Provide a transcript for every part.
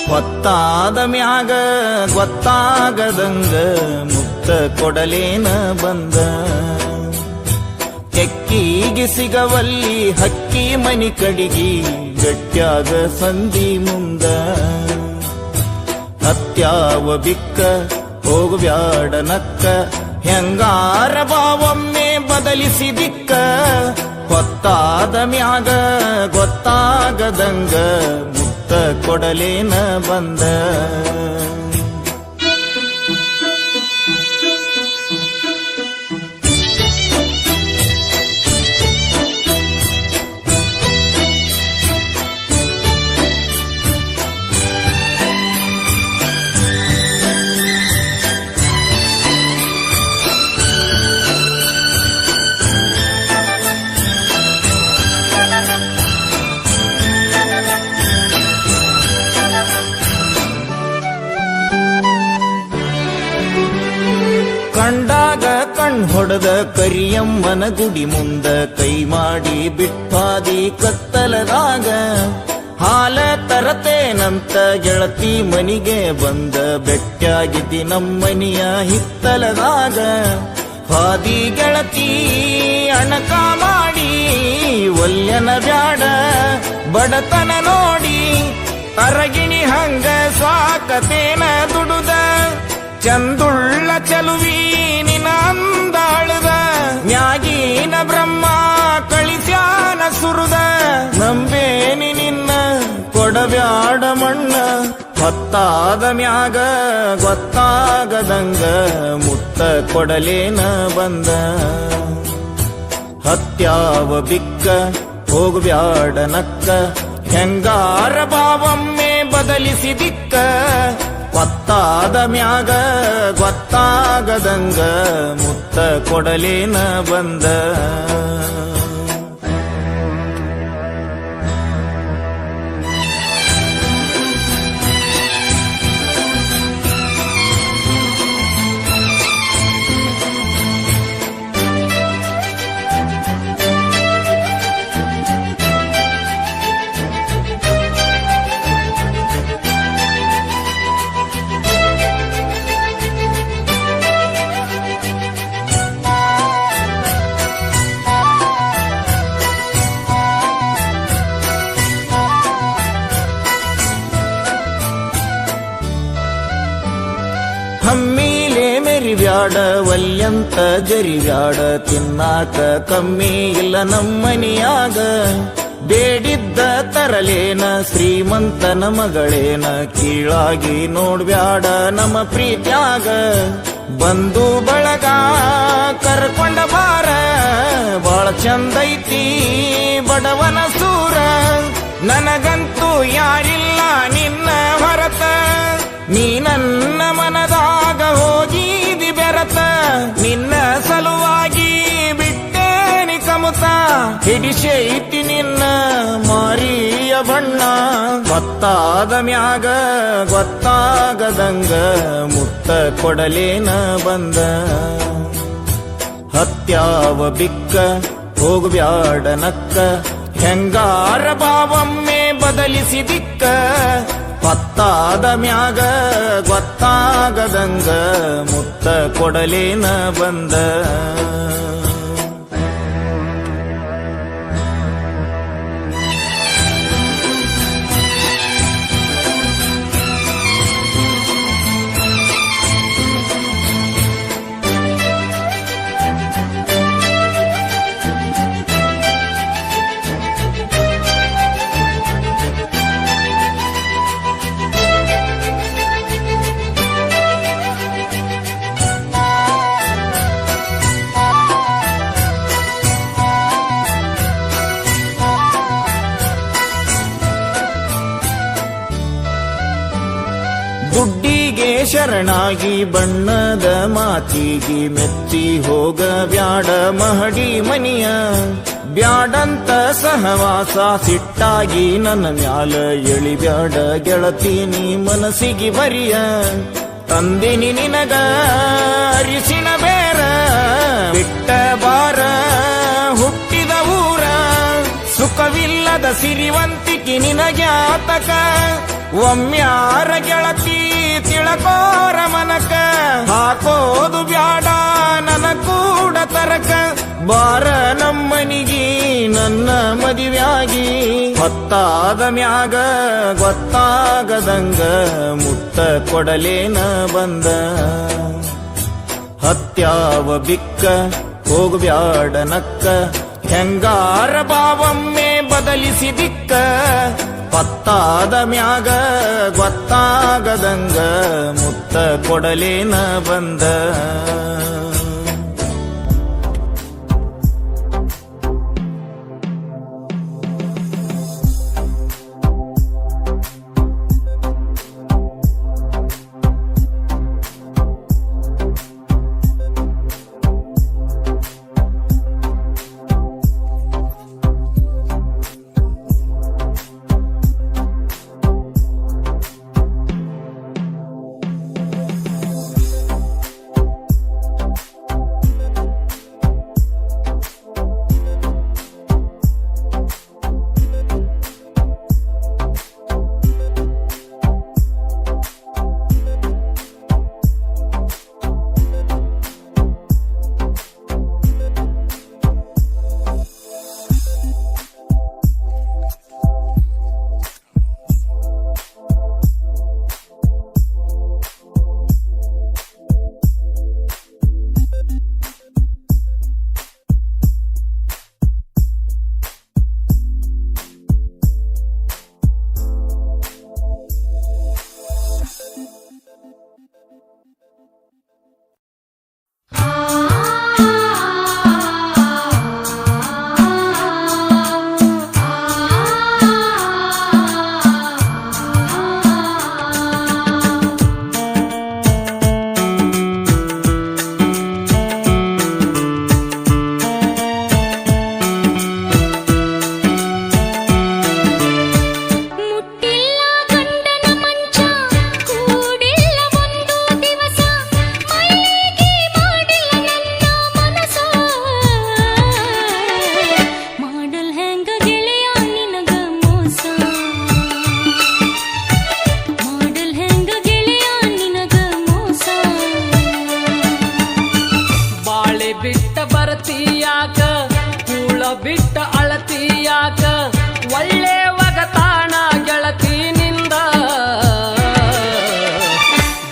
ಹೊತ್ತಾದ ಮ್ಯಾಗ ಗೊತ್ತಾಗದಂಗ ಮುತ್ತ ಕೊಡಲೇನ ಬಂದ. ಕೆಕ್ಕಿಗೆ ಸಿಗವಲ್ಲಿ ಹಕ್ಕಿ ಮನಿ ಕಡಿಗಿ ಗಟ್ಯಾಗ ಸಂಧಿ ಮುಂದ. ಹತ್ಯಾವ ಬಿಕ್ಕ ಹೋಗ್ಬ್ಯಾಡ ನಕ್ಕ ಹೆಂಗಾರ ಬಾವೊಮ್ಮೆ ಬದಲಿಸಿ ದಿಕ್ಕ. ಹೊತ್ತಾದ ಮ್ಯಾಗ ಗೊತ್ತಾಗದಂಗ ಮುತ್ತ ಕೊಡಲೇನ ಬಂದ. ಕಂಡಾಗ ಕಣ್ ಹೊಡೆದ ಕರಿಯಮ್ಮನ ಗುಡಿ ಮುಂದ ಕೈ ಮಾಡಿ ಬಿಟ್ಟಾದಿ ಕತ್ತಲದಾಗ. ಹಾಲ ತರತೇನಂತ ಗೆಳತಿ ಮನಿಗೆ ಬಂದ ಬೆಟ್ಟಾಗಿದ್ದಿ ನಮ್ಮನಿಯ ಹಿತ್ತಲದಾಗ. ಹಾದಿ ಗೆಳತಿ ಅಣಕ ಮಾಡಿ ಒಲ್ಯನ ಬ್ಯಾಡ ಬಡತನ ನೋಡಿ. ತರಗಿಣಿ ಹಂಗ ಸಾಕತೇನ ದುಡುದ ಚಂದುಳ್ಳ ಚಲುವಿ ನಿನ ಅಂದಾಳದ. ಮ್ಯಾಗೀನ ಬ್ರಹ್ಮ ಕಳಿಸ್ಯಾನ ಸುರುದ ನಂಬೇನಿ ನಿನ್ನ ಕೊಡಬ್ಯಾಡ ಮಣ್ಣ. ಹೊತ್ತಾದ ಮ್ಯಾಗ ಗೊತ್ತಾಗದಂಗ ಮುತ್ತ ಕೊಡಲೇನ ಬಂದ. ಹತ್ಯಾವ ಬಿಕ್ಕ ಹೋಗ್ಬ್ಯಾಡ ನಕ್ಕ ಹೆಂಗಾರ ಭಾವಮ್ಮೆ ಬದಲಿಸಿ ದಿಕ್ಕ. ಹೊತ್ತಾದ ಮ್ಯಾಗ ಗೊತ್ತಾಗದಂಗ ಮುತ್ತ ಕೊಡಲೇನ ಬಂದ. ಹಮ್ಮಿಲೆ ಮೆರಿಬ್ಯಾಡ ವಲ್ಯಂತ ಜರಿಬ್ಯಾಡ ತಿನ್ನಾಕ ಕಮ್ಮಿ ಇಲ್ಲ ನಮ್ಮನಿಯಾಗ. ಬೇಡಿದ್ದ ತರಲೇನ ಶ್ರೀಮಂತನ ಮಗಳೇನ ಕೀಳಾಗಿ ನೋಡ್ಬ್ಯಾಡ ನಮ್ಮ ಪ್ರೀತ್ಯಾಗ. ಬಂದು ಬಳಗ ಕರ್ಕೊಂಡ ಬಾರ ಬಾಳ ಚಂದೈತಿ ಬಡವನ ಸೂರ. ನನಗಂತೂ ಯಾರಿಲ್ಲ ನಿನ್ನ ಹೊರತ ನೀ ನನ್ನ ಮನದಾಗ ಹೋಗಿದಿ ಬೆರತ. ನಿನ್ನ ಸಲುವಾಗಿ ಬಿಟ್ಟೇನಿ ಕಮುತ ಹಿಡಿಸೈತಿ ನಿನ್ನ ಮಾರಿಯ ಬಣ್ಣ. ಗೊತ್ತಾದ ಮ್ಯಾಗ ಗೊತ್ತಾಗದಂಗ ಮುತ್ತ ಕೊಡಲೇನ ಬಂದ. ಹತ್ಯಾವ ಬಿಕ್ಕ ಹೋಗ್ಬ್ಯಾಡ ನಕ್ಕ ಹೆಂಗಾರ ಭಾವಮ್ಮೆ ಬದಲಿಸಿ ದಿಕ್ಕ. ಹೊತ್ತಾದ ಮ್ಯಾಗ ಗೊತ್ತಾಗದಂಗ ಮುತ್ತ ಕೊಡಲೇನ ಬಂದ. ಗುಡ್ಡಿಗೆ ಶರಣಾಗಿ ಬಣ್ಣದ ಮಾತಿಗೆ ಮೆಚ್ಚಿ ಹೋಗ ಬ್ಯಾಡ ಮಹಡಿ ಮನಿಯ. ಬ್ಯಾಡಂತ ಸಹವಾಸ ಸಿಟ್ಟಾಗಿ ನನ್ನ ಮ್ಯಾಲ ಎಳಿಬ್ಯಾಡ ಗೆಳತಿ ನೀ ಮನಸ್ಸಿಗೆ ಬರಿಯ. ತಂದಿನಿ ನಿನಗ ಅರಿಸಿನ ಬೇರ ಬಿಟ್ಟ ಬಾರ ಹುಟ್ಟಿದ ಊರ. ಸುಖವಿಲ್ಲದ ಸಿರಿವಂತಿಕೆ ನಿನಗ್ಯಾತಕ ಒಮ್ಮ್ಯಾರ ಗೆಳತಿ ತಿಳಕೋರ ಮನಕ ಹಾಕೋದು ಬ್ಯಾಡ ನನ ಕೂಡ ತರಕ ಬಾರ ನಮ್ಮನಿಗಿ ನನ್ನ ಮದುವ್ಯಾಗಿ ಹೊತ್ತಾದ ಮ್ಯಾಗ ಗೊತ್ತಾಗದಂಗ ಮುತ್ತ ಕೊಡಲೇನ ಬಂದ ಹತ್ಯಾವ ಬಿಕ್ಕ ಹೋಗ್ಬ್ಯಾಡ ನಕ್ಕ ಹೆಂಗಾರ ಬಾವೊಮ್ಮೆ ಬದಲಿಸಿ ದಿಕ್ಕ ಪತ್ತಾದ ಮ್ಯಾಗ ಗೊತ್ತಾಗದಂಗ ಮುತ್ತ ಕೊಡಲೇನ ಬಂದ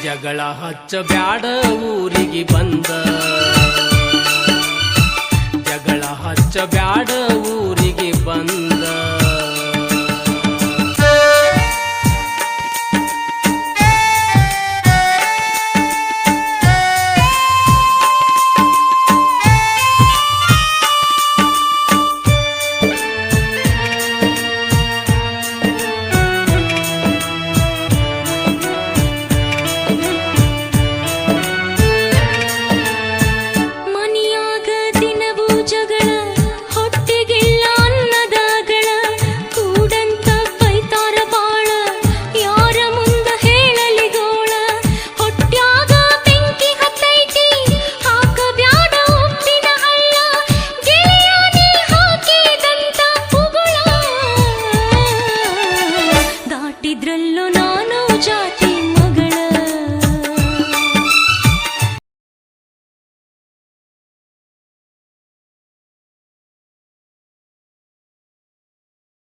ಜಗಳ ಹಚ್ಚಬ್ಯಾಡ ಊರಿಗೆ ಬಂದ ಜಗಳ ಹಚ್ಚಬ್ಯಾಡ ಊರಿಗೆ ಬಂದ ಇದ್ರಲ್ಲೂ ನಾನು ಜಾತಿ